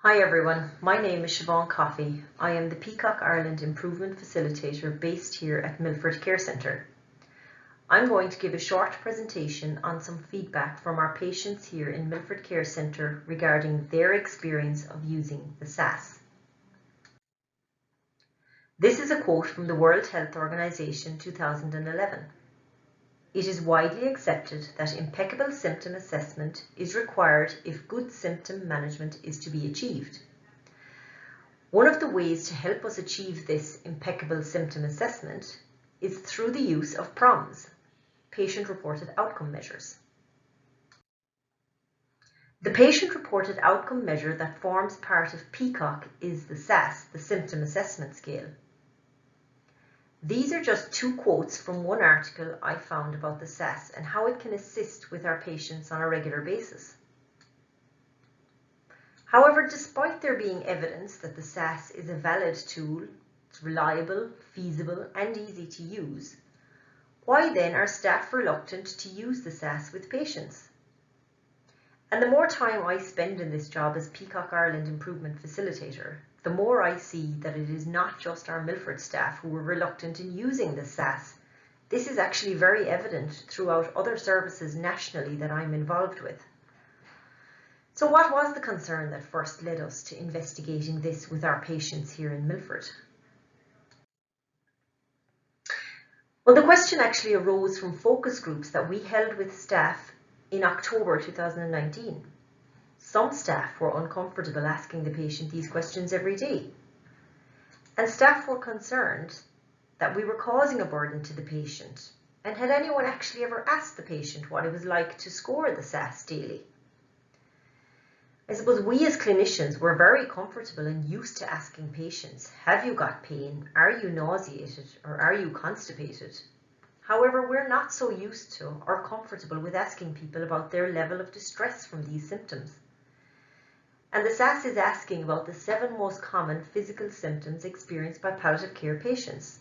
Hi everyone, my name is Siobhan Coffey. I am the PCOC Ireland Improvement Facilitator based here at Milford Care Centre. I'm going to give a short presentation on some feedback from our patients here in Milford Care Centre regarding their experience of using the SAS. This is a quote from the World Health Organization 2011. It is widely accepted that impeccable symptom assessment is required if good symptom management is to be achieved. One of the ways to help us achieve this impeccable symptom assessment is through the use of PROMs, patient-reported outcome measures. The patient-reported outcome measure that forms part of PCOC is the SAS, the Symptom Assessment Scale. These are just two quotes from one article I found about the SAS and how it can assist with our patients on a regular basis. However, despite there being evidence that the SAS is a valid tool, it's reliable, feasible and easy to use, why then are staff reluctant to use the SAS with patients? And the more time I spend in this job as PCOC Ireland Improvement Facilitator, the more I see that it is not just our Milford staff who are reluctant in using the SAS. This is actually very evident throughout other services nationally that I'm involved with. So what was the concern that first led us to investigating this with our patients here in Milford? Well, the question actually arose from focus groups that we held with staff in October 2019. Some staff were uncomfortable asking the patient these questions every day. And staff were concerned that we were causing a burden to the patient. And had anyone actually ever asked the patient what it was like to score the SAS daily? I suppose we as clinicians were very comfortable and used to asking patients, have you got pain? Are you nauseated? Or are you constipated? However, we're not so used to or comfortable with asking people about their level of distress from these symptoms. And the SAS is asking about the 7 most common physical symptoms experienced by palliative care patients.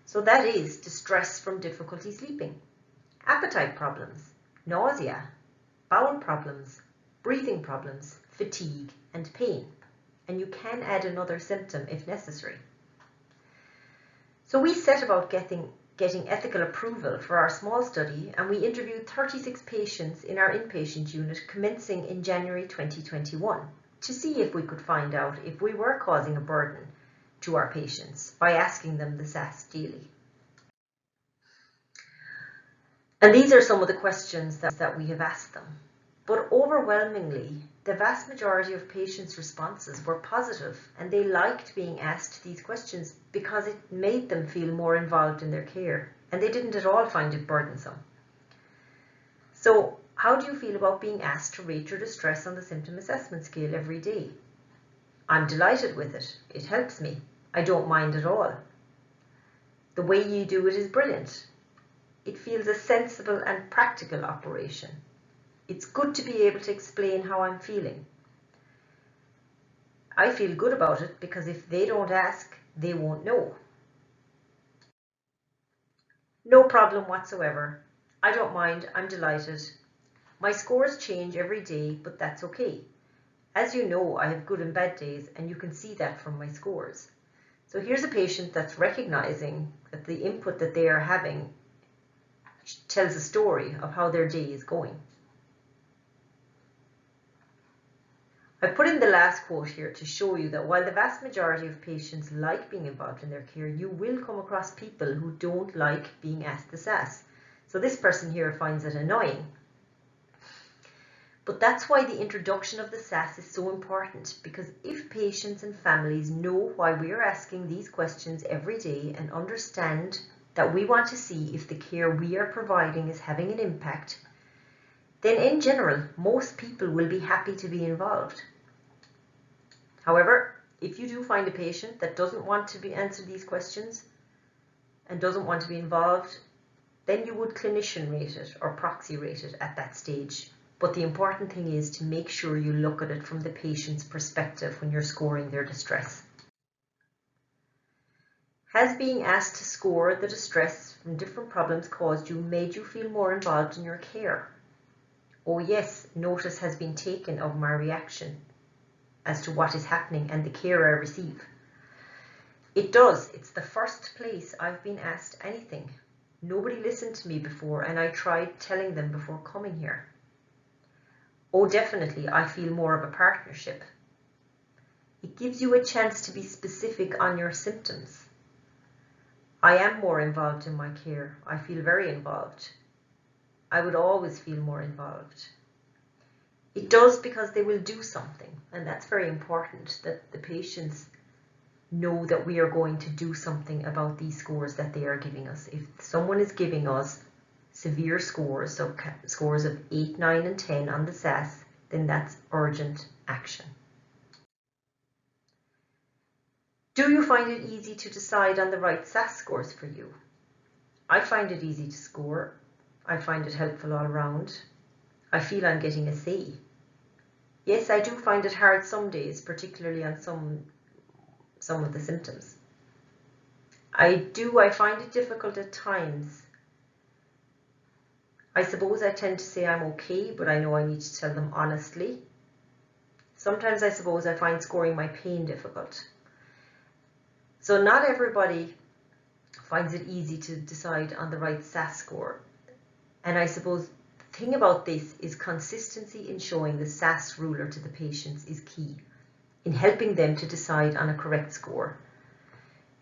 So that is distress from difficulty sleeping, appetite problems, nausea, bowel problems, breathing problems, fatigue and pain. And you can add another symptom if necessary. So we set about getting ethical approval for our small study, and we interviewed 36 patients in our inpatient unit commencing in January 2021 to see if we could find out if we were causing a burden to our patients by asking them the SAS daily. And these are some of the questions that we have asked them. But overwhelmingly, the vast majority of patients' responses were positive, and they liked being asked these questions because it made them feel more involved in their care, and they didn't at all find it burdensome. So, how do you feel about being asked to rate your distress on the symptom assessment scale every day? I'm delighted with it. It helps me. I don't mind at all. The way you do it is brilliant. It feels a sensible and practical operation. It's good to be able to explain how I'm feeling. I feel good about it because if they don't ask, they won't know. No problem whatsoever. I don't mind, I'm delighted. My scores change every day, but that's okay. As you know, I have good and bad days, and you can see that from my scores. So here's a patient that's recognizing that the input that they are having tells a story of how their day is going. I put in the last quote here to show you that while the vast majority of patients like being involved in their care, you will come across people who don't like being asked the SAS. So this person here finds it annoying. But that's why the introduction of the SAS is so important, because if patients and families know why we are asking these questions every day and understand that we want to see if the care we are providing is having an impact, then in general, most people will be happy to be involved. However, if you do find a patient that doesn't want to answer these questions and doesn't want to be involved, then you would clinician rate it or proxy rate it at that stage. But the important thing is to make sure you look at it from the patient's perspective when you're scoring their distress. Has being asked to score the distress from different problems made you feel more involved in your care? Oh yes, notice has been taken of my reaction. as to what is happening and the care I receive. It does. It's the first place I've been asked anything. Nobody listened to me before, and I tried telling them before coming here. Oh, definitely, I feel more of a partnership. It gives you a chance to be specific on your symptoms. I am more involved in my care. I feel very involved. I would always feel more involved. It does, because they will do something, and that's very important, that the patients know that we are going to do something about these scores that they are giving us. If someone is giving us severe scores, so scores of 8, 9 and 10 on the SAS, then that's urgent action. Do you find it easy to decide on the right SAS scores for you? I find it easy to score. I find it helpful all around. I feel I'm getting a say. Yes, I do find it hard some days, particularly on some of the symptoms. I find it difficult at times. I suppose I tend to say I'm okay, but I know I need to tell them honestly. Sometimes I suppose I find scoring my pain difficult. So not everybody finds it easy to decide on the right SAS score. And I suppose the thing about this is consistency in showing the SAS ruler to the patients is key in helping them to decide on a correct score.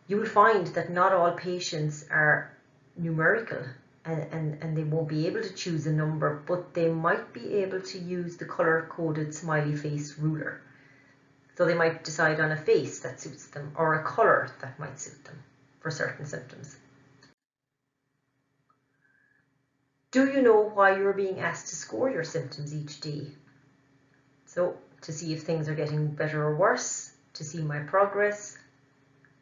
You will find that not all patients are numerical and they won't be able to choose a number, but they might be able to use the color-coded smiley face ruler. So they might decide on a face that suits them or a color that might suit them for certain symptoms. Do you know why you're being asked to score your symptoms each day? So, to see if things are getting better or worse, to see my progress,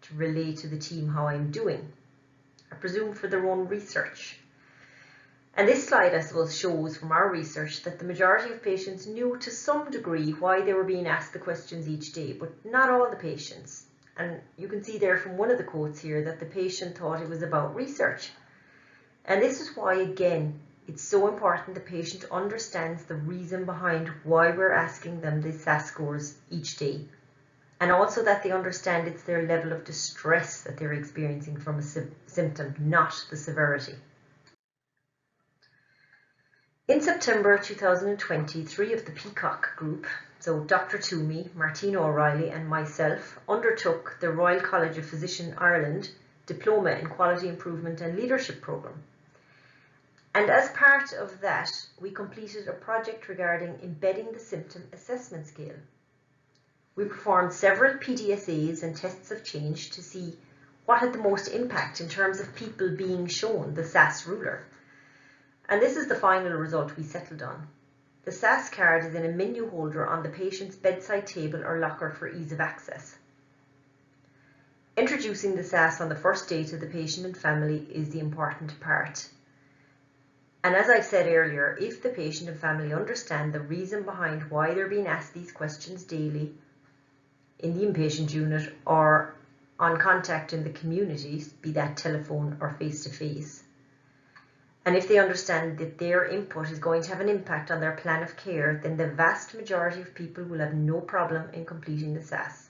to relay to the team how I'm doing. I presume for their own research. And this slide, I suppose, shows from our research that the majority of patients knew to some degree why they were being asked the questions each day, but not all the patients. And you can see there from one of the quotes here that the patient thought it was about research. And this is why, again, it's so important the patient understands the reason behind why we're asking them the SAS scores each day. And also that they understand it's their level of distress that they're experiencing from a symptom, not the severity. In September 2020, 3 of the PCOC group, so Dr. Toomey, Martina O'Reilly and myself, undertook the Royal College of Physicians Ireland Diploma in Quality Improvement and Leadership Programme. And as part of that, we completed a project regarding embedding the symptom assessment scale. We performed several PDSAs and tests of change to see what had the most impact in terms of people being shown the SAS ruler. And this is the final result we settled on. The SAS card is in a menu holder on the patient's bedside table or locker for ease of access. Introducing the SAS on the first day to the patient and family is the important part. And as I've said earlier, if the patient and family understand the reason behind why they're being asked these questions daily in the inpatient unit or on contact in the community, be that telephone or face-to-face, and if they understand that their input is going to have an impact on their plan of care, then the vast majority of people will have no problem in completing the SAS.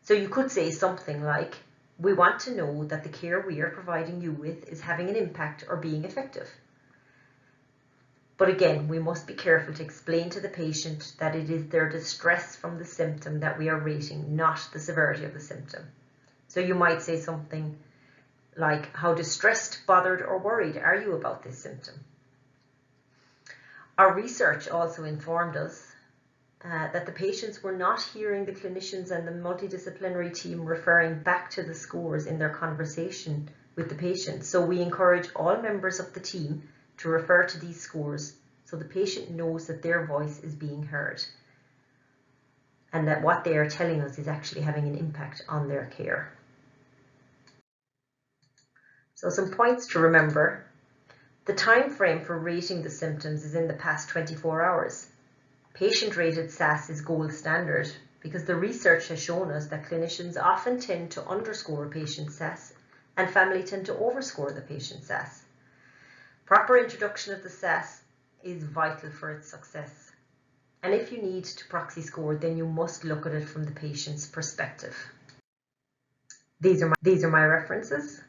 So you could say something like, we want to know that the care we are providing you with is having an impact or being effective. But again, we must be careful to explain to the patient that it is their distress from the symptom that we are rating, not the severity of the symptom. So you might say something like, how distressed, bothered or worried are you about this symptom? Our research also informed us that the patients were not hearing the clinicians and the multidisciplinary team referring back to the scores in their conversation with the patient. So we encourage all members of the team to refer to these scores so the patient knows that their voice is being heard and that what they are telling us is actually having an impact on their care. So some points to remember. The time frame for rating the symptoms is in the past 24 hours. Patient-rated SAS is gold standard because the research has shown us that clinicians often tend to underscore a patient's SAS and family tend to overscore the patient's SAS. Proper introduction of the SAS is vital for its success. And if you need to proxy score, then you must look at it from the patient's perspective. These are my references.